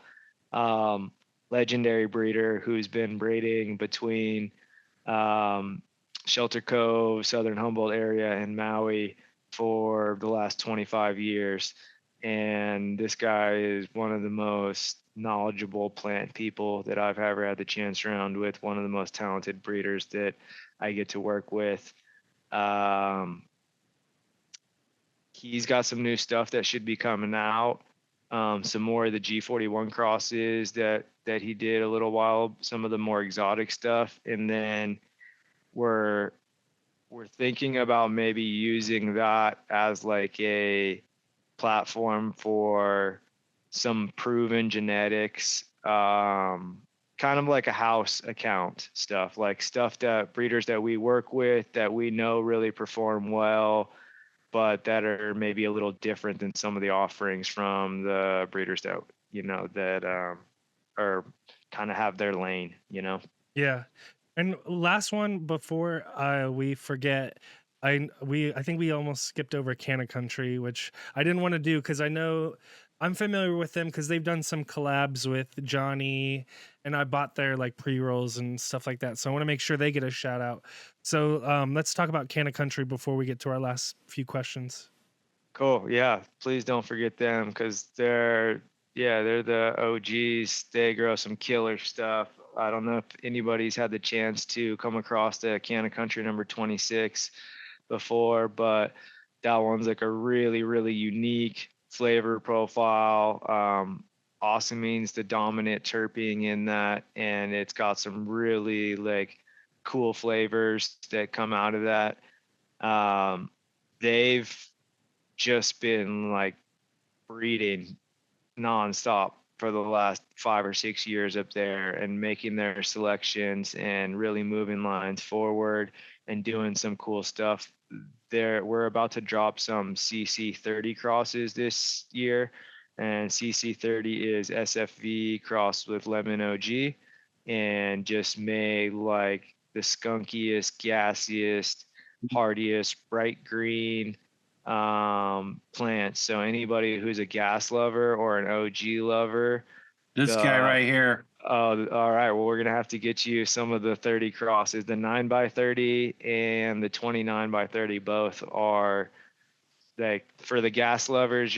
Um, Legendary breeder who's been breeding between um, Shelter Cove, Southern Humboldt area, and Maui for the last 25 years. And this guy is one of the most knowledgeable plant people that I've ever had the chance around with, one of the most talented breeders that I get to work with. Um, he's got some new stuff that should be coming out. Some more of the G41 crosses that he did a little while, some of the more exotic stuff, and then we're we're thinking about maybe using that as like a platform for some proven genetics, kind of like a house account stuff, like stuff that breeders that we work with that we know really perform well, but that are maybe a little different than some of the offerings from the breeders that that are kind of have their lane, Yeah. And last one before we forget, I think we almost skipped over Canna Country, which I didn't want to do because I know I'm familiar with them because they've done some collabs with Johnny, and I bought their like pre-rolls and stuff like that. So I want to make sure they get a shout out. So let's talk about Canna Country before we get to our last few questions. Cool. Yeah. Please don't forget them because they're the OGs. They grow some killer stuff. I don't know if anybody's had the chance to come across the Canna Country number 26 before, but that one's like a really, really unique flavor profile. Awesome means the dominant terpene in that, and it's got some really like cool flavors that come out of that. They've just been like breeding nonstop for the last 5 or 6 years up there and making their selections and really moving lines forward and doing some cool stuff there. We're about to drop some CC30 crosses this year, and CC30 is SFV crossed with Lemon OG and just made like the skunkiest, gassiest, hardiest, bright green plants. So anybody who's a gas lover or an OG lover, This guy right here. oh, all right. Well, we're gonna have to get you some of the 30 crosses. The 9x30 and the 29x30 both are like for the gas lovers.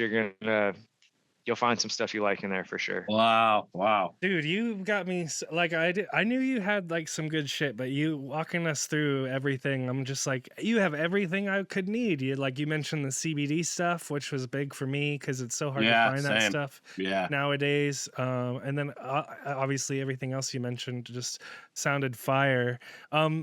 You'll find some stuff you like in there for sure. Wow. Dude, you got me like I knew you had like some good shit, but you walking us through everything, I'm just like you have everything I could need. You mentioned the CBD stuff, which was big for me because it's so hard to Yeah, find that same. stuff Yeah. nowadays. And then obviously everything else you mentioned just sounded fire.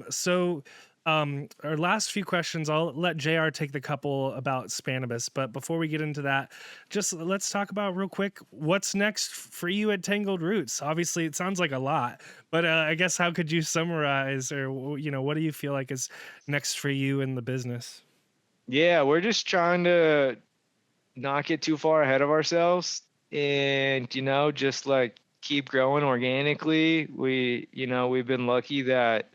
So our last few questions, I'll let JR take the couple about Spanibus, but before we get into that, just let's talk about real quick what's next for you at Tangled Roots. Obviously it sounds like a lot, but I guess how could you summarize, or what do you feel like is next for you in the business? Yeah, we're just trying to not get too far ahead of ourselves and just like keep growing organically. We've been lucky that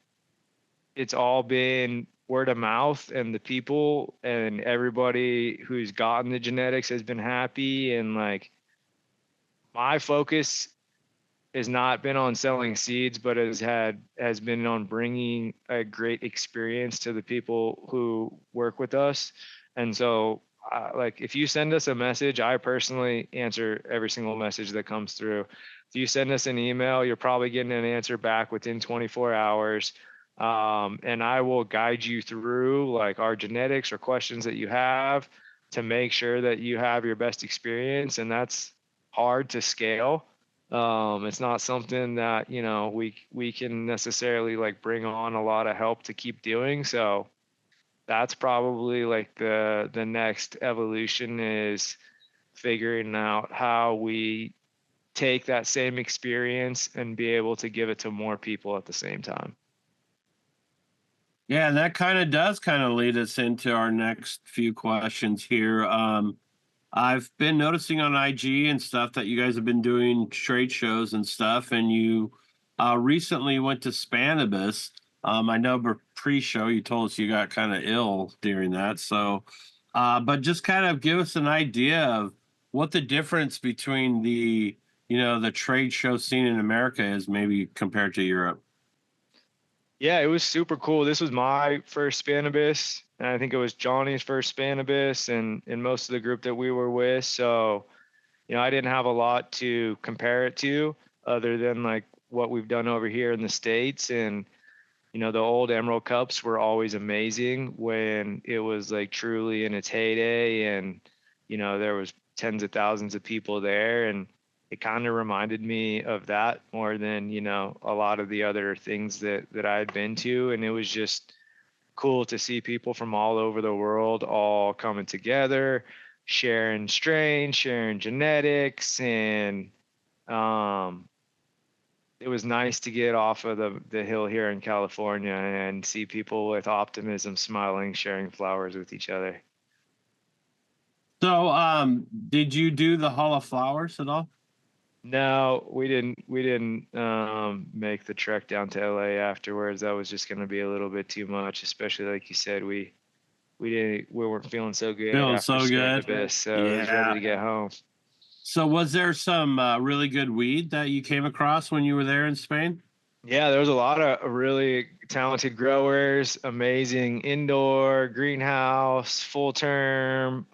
it's all been word of mouth, and the people and everybody who's gotten the genetics has been happy. And like my focus has not been on selling seeds, but has been on bringing a great experience to the people who work with us. And so like if you send us a message, I personally answer every single message that comes through. If you send us an email, you're probably getting an answer back within 24 hours. And I will guide you through like our genetics or questions that you have to make sure that you have your best experience. And that's hard to scale. It's not something that we can necessarily like bring on a lot of help to keep doing. So that's probably like the next evolution is figuring out how we take that same experience and be able to give it to more people at the same time. Yeah, and that does lead us into our next few questions here. I've been noticing on IG and stuff that you guys have been doing trade shows and stuff, and you recently went to Spanibus. I know pre-show, you told us you got kind of ill during that. So, but just kind of give us an idea of what the difference between the, the trade show scene in America is maybe compared to Europe. Yeah, it was super cool. This was my first Spannabis, and I think it was Johnny's first Spannabis, and most of the group that we were with. So, I didn't have a lot to compare it to other than like what we've done over here in the States. And, the old Emerald Cups were always amazing when it was like truly in its heyday, and, there was tens of thousands of people there. And it kind of reminded me of that more than, a lot of the other things that I had been to. And it was just cool to see people from all over the world all coming together, sharing strains, sharing genetics. And it was nice to get off of the hill here in California and see people with optimism, smiling, sharing flowers with each other. So, did you do the Hall of Flowers at all? No, we didn't. We didn't make the trek down to LA afterwards. That was just going to be a little bit too much, especially like you said. We weren't feeling so good Feeling after so good. Spannabis, so I was ready Yeah. to get home. So, was there some really good weed that you came across when you were there in Spain? Yeah, there was a lot of really talented growers, amazing indoor greenhouse, full term.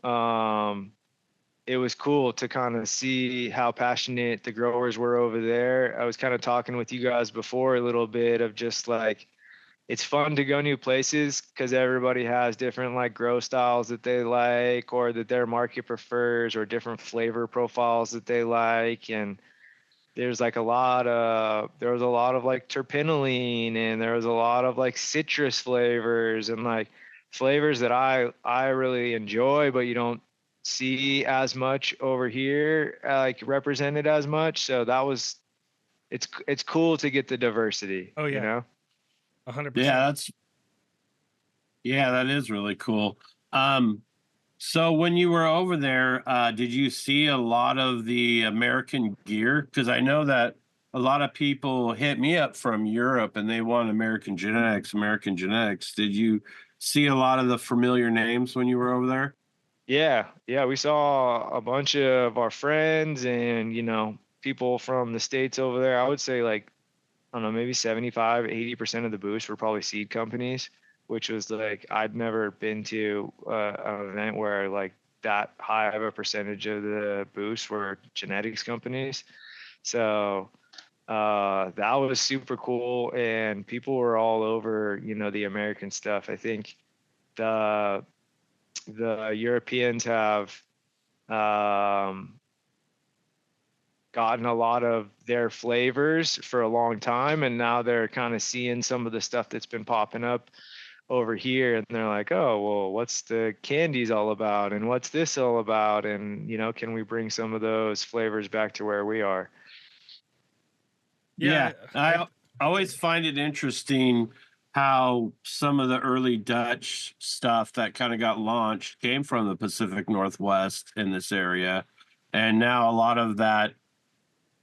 It was cool to kind of see how passionate the growers were over there. I was kind of talking with you guys before a little bit of just like, it's fun to go new places because everybody has different like grow styles that they like or that their market prefers, or different flavor profiles that they like. And there's like there was a lot of like terpenoline, and there was a lot of like citrus flavors, and like flavors that I really enjoy, but you don't see as much over here, like represented as much. So it's cool to get the diversity. Oh yeah, 100%. Yeah, that is really cool. Um, So when you were over there, did you see a lot of the American gear? Because I know that a lot of people hit me up from Europe and they want American genetics, American genetics. Did you see a lot of the familiar names when you were over there? Yeah, we saw a bunch of our friends and, people from the States over there. I would say like, I don't know, maybe 75, 80% of the booths were probably seed companies, which was like, I'd never been to an event where like that high of a percentage of the booths were genetics companies. So that was super cool. And people were all over, the American stuff. I think the Europeans have um, gotten a lot of their flavors for a long time, and now they're kind of seeing some of the stuff that's been popping up over here, and they're like, oh, well, what's the candies all about, and what's this all about, and can we bring some of those flavors back to where we are? Yeah, Yeah, I always find it interesting how some of the early Dutch stuff that kind of got launched came from the Pacific Northwest in this area. And now a lot of that,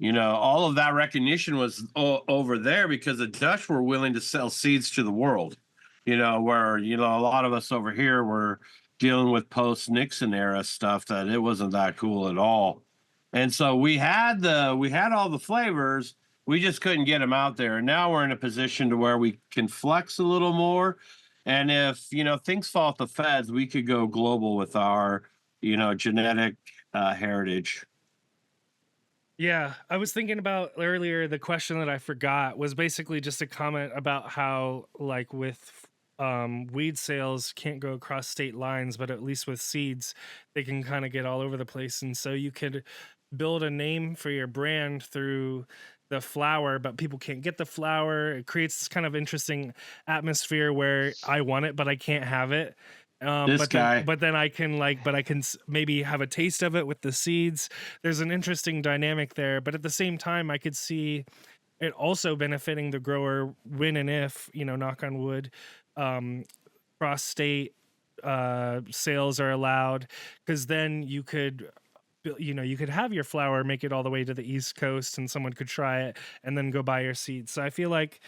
all of that recognition was over there because the Dutch were willing to sell seeds to the world, where, a lot of us over here were dealing with post Nixon era stuff that it wasn't that cool at all. And so we had all the flavors, we just couldn't get them out there. And now we're in a position to where we can flex a little more. And if, things fall at the feds, we could go global with our, genetic heritage. yeah. I was thinking about earlier, the question that I forgot was basically just a comment about how, like, with weed sales can't go across state lines, but at least with seeds, they can kind of get all over the place. And so you could build a name for your brand through the flower, but people can't get the flower. It creates this kind of interesting atmosphere where I want it, but I can't have it. This But then, guy. but then I can maybe have a taste of it with the seeds. There's an interesting dynamic there, but at the same time, I could see it also benefiting the grower when and if, knock on wood, um, cross state sales are allowed, because then you could you could have your flower, make it all the way to the East Coast, and someone could try it and then go buy your seeds. So I feel like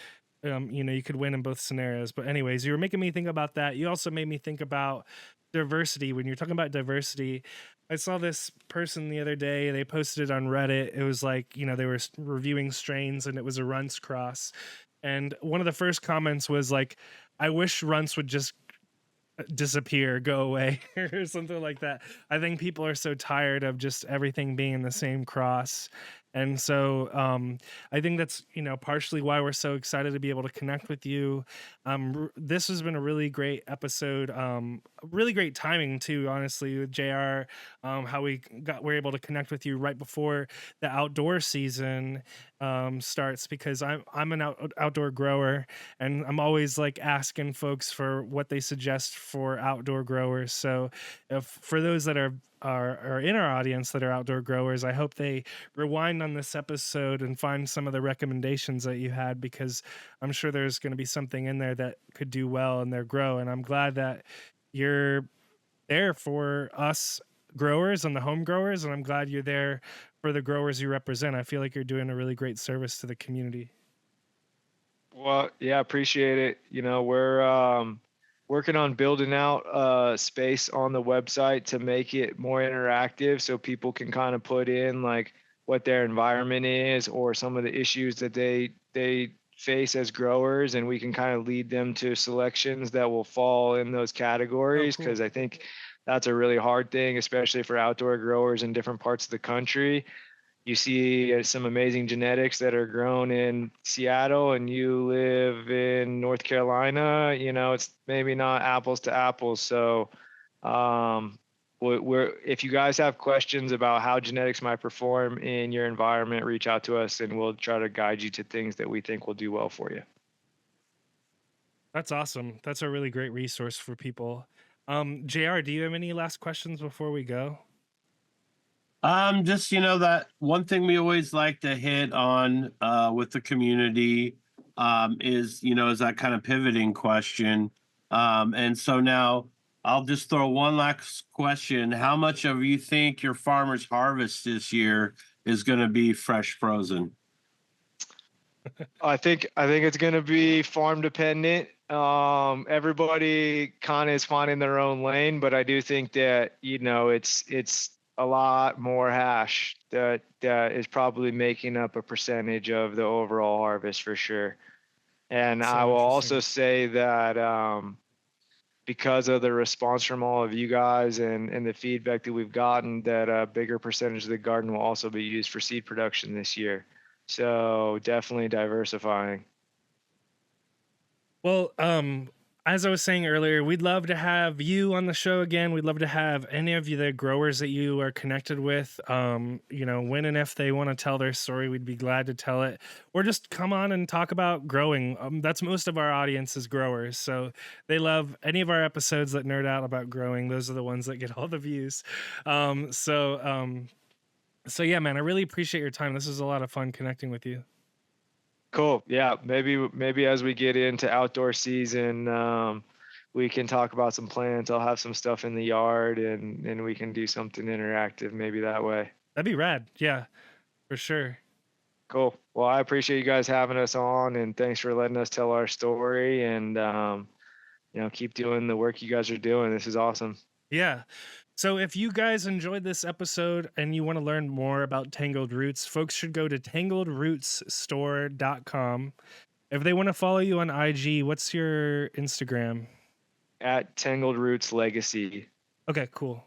you could win in both scenarios. But anyways, you were making me think about that. You also made me think about diversity. When you're talking about diversity, I saw this person the other day, they posted it on Reddit. It was like, they were reviewing strains, and it was a runts cross. And one of the first comments was like, I wish runts would just disappear, go away, or something like that. I think people are so tired of just everything being in the same cross. And so I think that's partially why we're so excited to be able to connect with you. This has been a really great episode, really great timing too, honestly, with JR. How we're able to connect with you right before the outdoor season starts, because I'm an outdoor grower, and I'm always like asking folks for what they suggest for outdoor growers. So if for those that are in our audience that are outdoor growers, I hope they rewind on this episode and find some of the recommendations that you had, because I'm sure there's going to be something in there that could do well in their grow. And I'm glad that you're there for us growers and the home growers, and I'm glad you're there for the growers you represent. I feel like you're doing a really great service to the community. Well, yeah, appreciate it. We're working on building out space on the website to make it more interactive, so people can kind of put in like what their environment is or some of the issues that they face as growers, and we can kind of lead them to selections that will fall in those categories, cool. because I think that's a really hard thing, especially for outdoor growers in different parts of the country. You see some amazing genetics that are grown in Seattle, and you live in North Carolina. It's maybe not apples to apples. So if you guys have questions about how genetics might perform in your environment, reach out to us, and we'll try to guide you to things that we think will do well for you. That's awesome. That's a really great resource for people. JR, do you have any last questions before we go? Just that one thing we always like to hit on with the community is that kind of pivoting question. And so now I'll just throw one last question. How much of you think your farmer's harvest this year is going to be fresh frozen? I think it's going to be farm dependent. Everybody kind of is finding their own lane, but I do think that it's a lot more hash that is probably making up a percentage of the overall harvest for sure. And I will also say that because of the response from all of you guys and the feedback that we've gotten, that a bigger percentage of the garden will also be used for seed production this year. So definitely diversifying. Well, as I was saying earlier, we'd love to have you on the show again. We'd love to have any of you, the growers that you are connected with, when and if they want to tell their story, we'd be glad to tell it, or just come on and talk about growing. That's most of our audience is growers. So they love any of our episodes that nerd out about growing. Those are the ones that get all the views. So yeah, man, I really appreciate your time. This was a lot of fun connecting with you. Cool. Yeah. Maybe as we get into outdoor season, we can talk about some plants. I'll have some stuff in the yard, and we can do something interactive maybe that way. That'd be rad. Yeah, for sure. Cool. Well, I appreciate you guys having us on, and thanks for letting us tell our story, and keep doing the work you guys are doing. This is awesome. Yeah. So if you guys enjoyed this episode and you want to learn more about Tangled Roots, folks should go to tangledrootsstore.com. If they want to follow you on IG, what's your Instagram? At Tangled Roots Legacy. Okay, cool.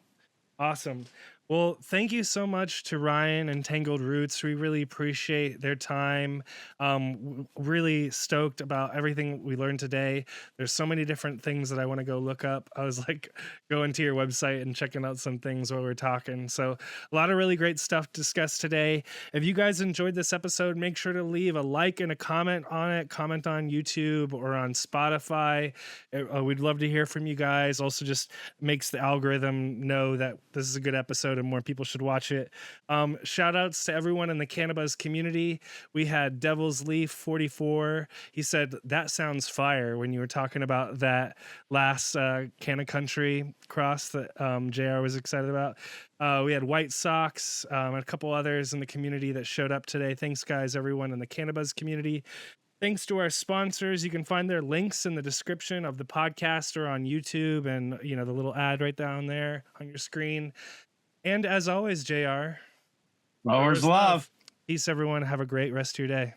Awesome. Well, thank you so much to Ryan and Tangled Roots. We really appreciate their time. Really stoked about everything we learned today. There's so many different things that I want to go look up. I was like going to your website and checking out some things while we're talking. So a lot of really great stuff discussed today. If you guys enjoyed this episode, make sure to leave a like and a comment on it. Comment on YouTube or on Spotify. We'd love to hear from you guys. Also just makes the algorithm know that this is a good episode and more people should watch it. Shout outs to everyone in the CannaBuzz community. We had Devil's Leaf 44. He said that sounds fire when you were talking about that last Canna Country cross that JR was excited about. We had White Sox and a couple others in the community that showed up today. Thanks guys, everyone in the CannaBuzz community. Thanks to our sponsors. You can find their links in the description of the podcast or on YouTube, and the little ad right down there on your screen. And as always, JR, Growers love. peace, everyone. Have a great rest of your day.